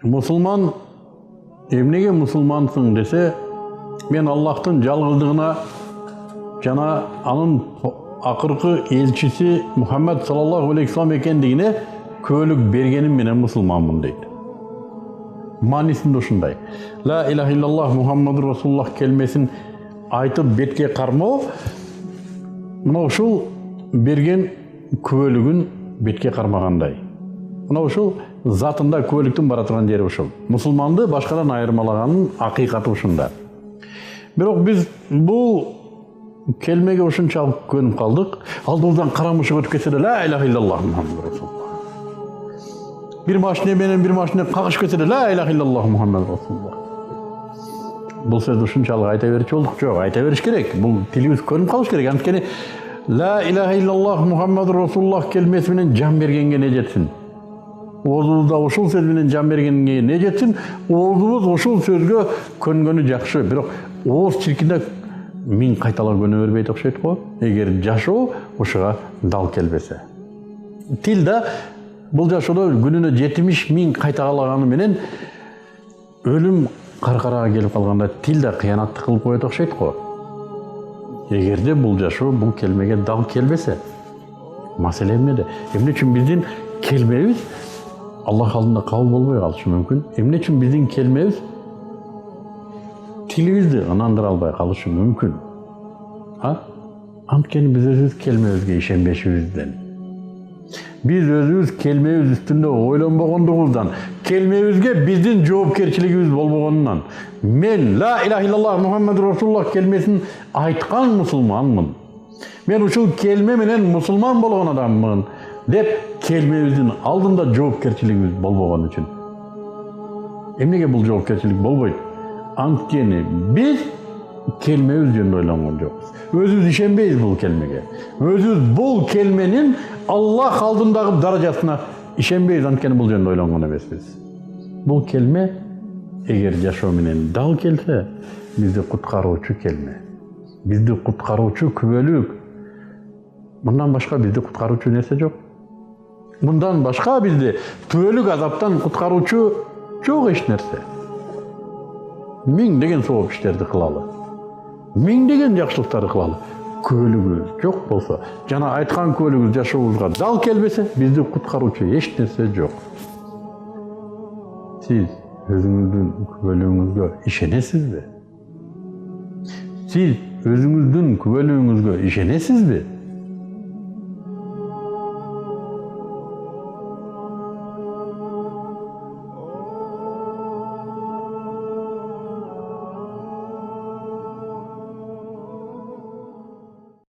Musulman emnege musulmansың десе, мен Аллахтың жалғыздығына жана анын акыркы элчиси Мухаммад саллаллаху алейхи вассалам экендигине күбөлүк бергеним менен мусулманмын дейт. Маанисинде ушундай. Ла илаха иллаллах Мухаммаду Расулуллах келмесин айтып бетке кармоо, мына ушул берген күбөлүгүн бетке кармагандай. Мына ушул затында күбөлүктүн бара турган жери ушул. Мусулманды башкадан айырмалаганын акыйкаты ушунда. Бирок биз бул келмеге ушунчалык көнүп калдык. Алдыбыздан карамышык өтүп кетсе де ла илаха иллаллах Мухаммаду Расулуллах. Bir машине менен bir машине кагышып кетсе де ла илаха иллаллах Мухаммаду Расулуллах. Бул сөздү ушунчалык айта берчү болдук. Жок, айта бериш керек. Бул тилибиз көнүп калыш керек. Анткени ла илаха иллаллах Мухаммаду Расулуллах келмеси менен жан бергенге не жетсин? Оозубузда ушул сөз менен жан бергенге не жетсин? Оозубуз ушул сөзгө көнгөнү жакшы. Бирок ооз чиркиндеп миң кайталап көнө бербейт окшойт го. Эгер жашоо ушуга дал келбесе. Тил да бул жашоодо күнүнө 70 миң кайталаганы менен өлүм каркарага келип калганда тил да кыянатты кылып коет окшойт го. Эгерде бул жашоо бул келмеге дал келбесе, маселе эмнеде? Эмне үчүн биздин келмебиз Аллах алдында кабыл болбой калышы мүмкүн? Эмне үчүн биздин келмебиз тилибизди ынандыра албай калышы мүмкүн? Анткени биз өзүбүз келмебизге ишенбешибизден. Биз өзүбүз келмебиз үстүндө ойлонбогондугубуздан, келмебизге биздин жоопкерчилигибиз болбогонунан, мен ла илаха иллаллах Мухаммаду Расулуллах келмесин айткан мусулманмын. Мен ушул келме менен мусулман болгон адаммын деп келмебиздин алдында жоопкерчилигибиз болбогон үчүн. Эмнеге бул жоопкерчилик болбойт? Анткени биз келмебиз жөнүндө ойлонгон жокпуз. Өзүбүз ишенбейбиз бул келмеге. Өзүбүз бул келменин Аллах алдындагы даражасына ишенбейбиз, анткени бул жөнүндө ойлонгон эмеспиз. Бул келме эгер жашоо менен дал келсе, бизди куткаруучу келме. Бизди куткаруучу күбөлүк. Мындан башка бизди куткаруучу нерсе жок. Мындан башка бизди түбөлүк азаптан куткаруучу жок эч нерсе. Миңдеген сооп иштерди кылалы. Миңдеген жакшылыктарды кылалы. Күбөлүгүбүз жок болсо, жана айткан күбөлүгүбүз жашообузга дал келбесе, бизди куткаруучу эч нерсе жок. Сиз өзүңүздүн күбөлүгүңүзгө ишенесизби? Сиз өзүңүздүн күбөлүгүңүзгө ишенесизби?